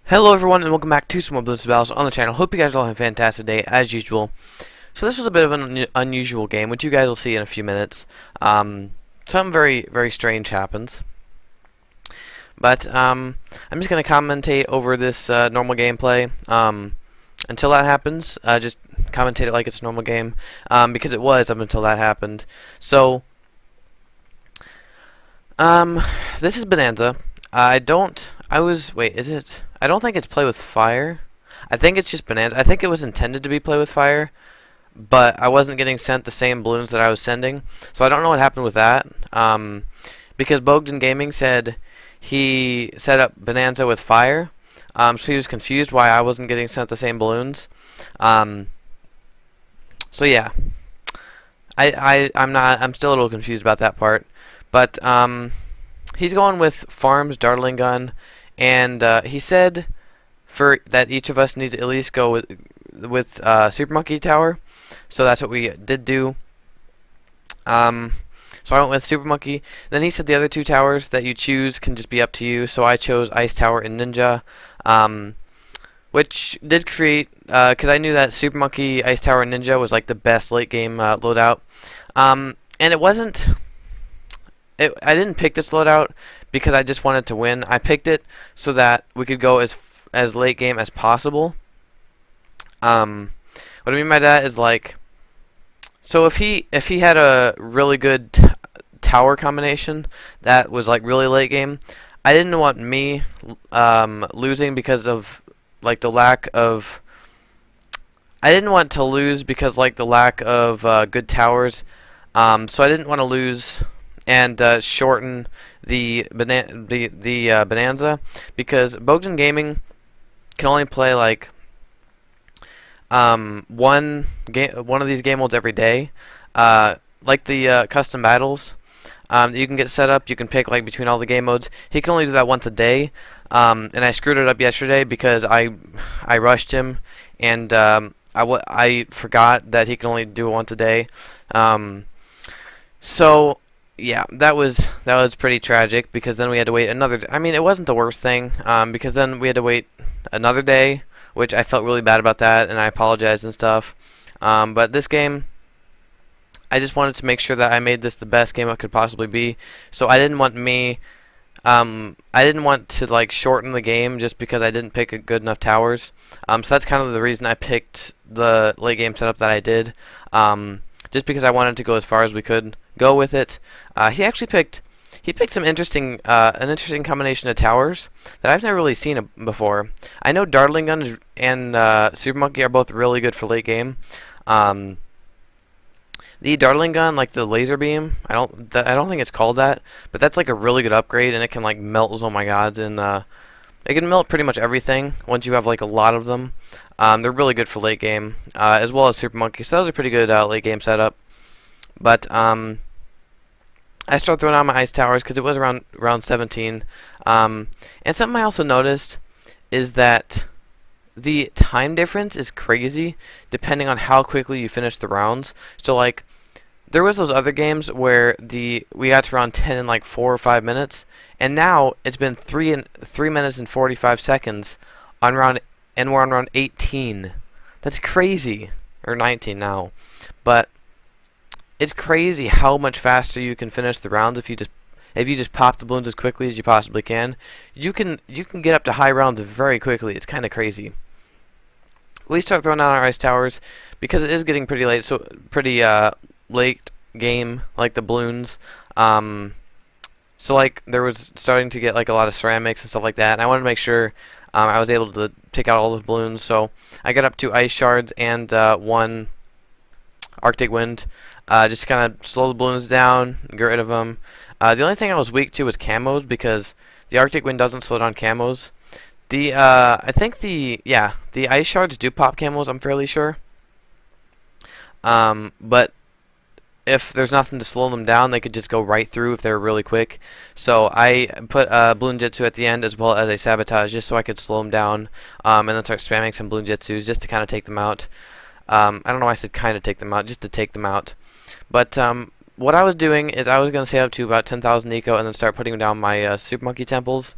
Hello everyone and welcome back to some more Bloons on the channel. Hope you guys all have a fantastic day as usual. So this was a bit of an unusual game, which you guys will see in a few minutes. Something very strange happens. But I'm just going to commentate over this normal gameplay. Until that happens, just commentate it like it's a normal game. Because it was up until that happened. So, this is Bonanza. I don't think it's play with fire. I think it's just Bonanza. I think it was intended to be play with fire, but I wasn't getting sent the same balloons that I was sending. So I don't know what happened with that. Because Bogdan Gaming said he set up Bonanza with fire. So he was confused why I wasn't getting sent the same balloons. So yeah. I'm still a little confused about that part. But he's going with Farms, Dartling Gun, and he said that each of us need to at least go with Super Monkey Tower. So that's what we did do. So I went with Super Monkey. Then he said the other two towers that you choose can just be up to you. So I chose Ice Tower and Ninja, which did create, because I knew that Super Monkey, Ice Tower, and Ninja was like the best late game loadout. And it wasn't. I didn't pick this loadout because I just wanted to win. I picked it so that we could go as late game as possible. What I mean by that is, like, so if he had a really good tower combination that was like really late game, I didn't want me losing because of like the lack of. I didn't want to lose because like the lack of good towers. So I didn't want to lose and shorten the Bonanza, because Bogdan Gaming can only play like one of these game modes every day, like the custom battles that you can get set up. You can pick like between all the game modes. He can only do that once a day, and I screwed it up yesterday because I rushed him, and I forgot that he can only do it once a day. So yeah, that was pretty tragic, because then we had to wait another. I mean, it wasn't the worst thing, because then we had to wait another day, which I felt really bad about that, and I apologized and stuff. But this game, I just wanted to make sure that I made this the best game it could possibly be. So I didn't want to like shorten the game just because I didn't pick a good enough towers. So that's kind of the reason I picked the late game setup that I did. Just because I wanted to go as far as we could go with it. He actually picked some interesting an interesting combination of towers that I've never really seen before. I know Dartling Gun and Super Monkey are both really good for late game. The Dartling Gun, like the laser beam, I don't think it's called that, but that's like a really good upgrade, and it can like melt oh my gods, and it can melt pretty much everything once you have like a lot of them. They're really good for late game, as well as Super Monkey. So that was a pretty good late game setup. But I started throwing out my ice towers because it was around round 17. And something I also noticed is that the time difference is crazy depending on how quickly you finish the rounds. So like, there was those other games where we got to round 10 in like 4 or 5 minutes, and now it's been 3 minutes and 45 seconds on round, and we're on round 18. That's crazy, or 19 now, but it's crazy how much faster you can finish the rounds if you just pop the balloons as quickly as you possibly can. You can get up to high rounds very quickly. It's kind of crazy. We start throwing out our ice towers because it is getting pretty late, so pretty late game, like the balloons. So like there was starting to get like a lot of ceramics and stuff like that, and I wanted to make sure I was able to take out all those balloons. So I got up 2 ice shards and 1 Arctic wind. Just kind of slow the balloons down, get rid of them. The only thing I was weak to was camos, because the Arctic wind doesn't slow down camos. I think the ice shards do pop camos, I'm fairly sure. But if there's nothing to slow them down, they could just go right through if they're really quick. So I put Bloon Jitsu at the end, as well as a Sabotage, just so I could slow them down, and then start spamming some Bloon Jitsus just to kind of take them out. I don't know why I said kind of take them out, just to take them out. But what I was doing is I was going to save up to about 10,000 eco and then start putting down my Super Monkey temples.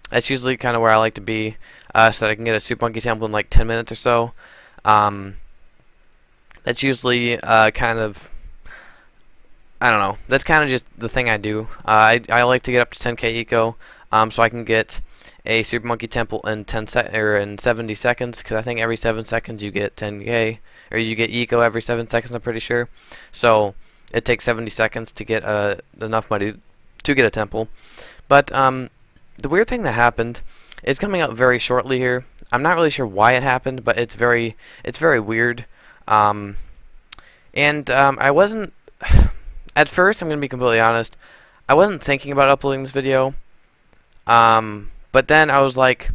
That's usually kind of where I like to be, so that I can get a Super Monkey sample in like 10 minutes or so. That's usually kind of, I don't know. That's kind of just the thing I do. I like to get up to 10k eco, so I can get a Super Monkey Temple in 70 seconds. Because I think every 7 seconds you get 10k, or you get eco every 7 seconds. I'm pretty sure. So it takes 70 seconds to get enough money to get a temple. But the weird thing that happened is coming up very shortly here. I'm not really sure why it happened, but it's very weird. I wasn't. At first, I'm going to be completely honest, I wasn't thinking about uploading this video, but then I was like,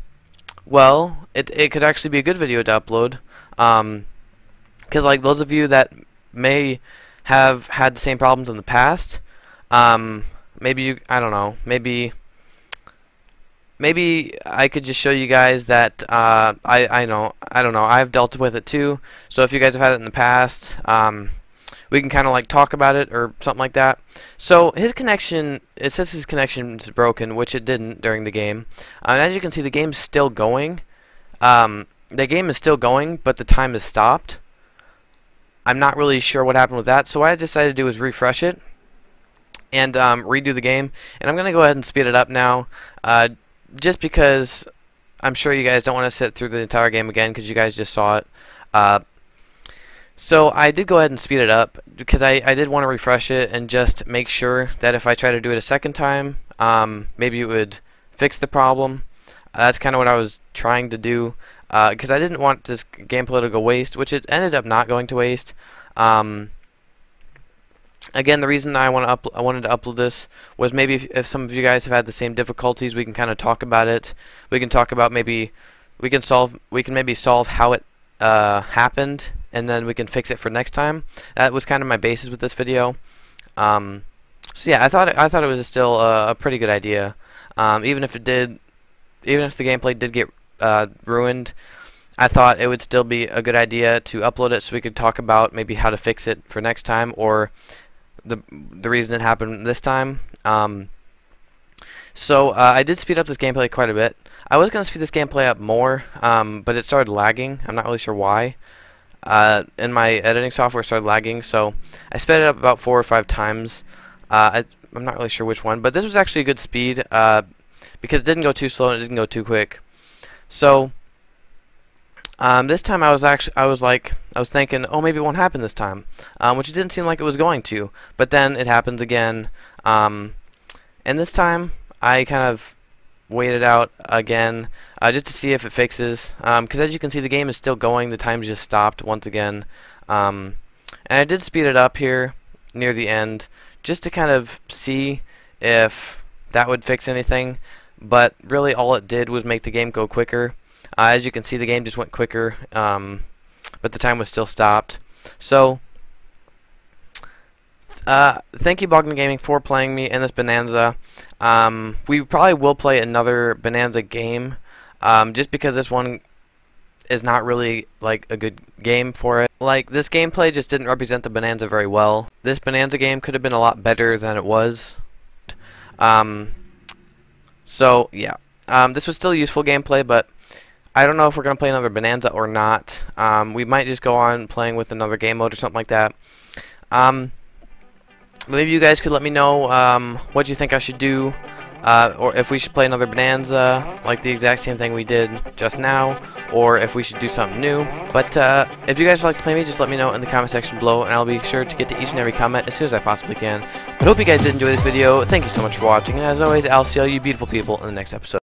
well, it could actually be a good video to upload, because like those of you that may have had the same problems in the past, maybe you, I don't know, maybe I could just show you guys that I don't know, I've dealt with it too, so if you guys have had it in the past, we can kind of like talk about it or something like that. So his connection, it says his connection is broken, which it didn't during the game. And as you can see, the game's still going. The game is still going, but the time is stopped. I'm not really sure what happened with that. So what I decided to do is refresh it and redo the game. And I'm going to go ahead and speed it up now, just because I'm sure you guys don't want to sit through the entire game again because you guys just saw it. So I did go ahead and speed it up because I did want to refresh it and just make sure that if I try to do it a second time, maybe it would fix the problem. That's kind of what I was trying to do, because I didn't want this gameplay to go waste, which it ended up not going to waste. Again, the reason I wanted to upload this was maybe if some of you guys have had the same difficulties, we can kind of talk about it. We can talk about maybe we can maybe solve how it happened, and then we can fix it for next time. That was kind of my basis with this video. So yeah, I thought it was still a pretty good idea. Even if the gameplay did get ruined, I thought it would still be a good idea to upload it so we could talk about maybe how to fix it for next time, or the reason it happened this time. So I did speed up this gameplay quite a bit. I was going to speed this gameplay up more, but it started lagging. I'm not really sure why. In my editing software, it started lagging, so I sped it up about 4 or 5 times. I'm not really sure which one, but this was actually a good speed, because it didn't go too slow and it didn't go too quick. So this time I was thinking, oh, maybe it won't happen this time, which it didn't seem like it was going to. But then it happens again, and this time I kind of waited out again, just to see if it fixes, because as you can see, the game is still going. The time's just stopped once again, and I did speed it up here near the end just to kind of see if that would fix anything, but really all it did was make the game go quicker. As you can see, the game just went quicker, but the time was still stopped. So thank you, Bogdan Gaming, for playing me in this Bonanza. We probably will play another Bonanza game, just because this one is not really like a good game for it. Like, this gameplay just didn't represent the Bonanza very well. This Bonanza game could have been a lot better than it was. So yeah, this was still useful gameplay, but I don't know if we're gonna play another Bonanza or not. We might just go on playing with another game mode or something like that. Maybe you guys could let me know what you think I should do, or if we should play another Bonanza, like the exact same thing we did just now, or if we should do something new. But if you guys would like to play me, just let me know in the comment section below, and I'll be sure to get to each and every comment as soon as I possibly can. But I hope you guys did enjoy this video. Thank you so much for watching, and as always, I'll see all you beautiful people in the next episode.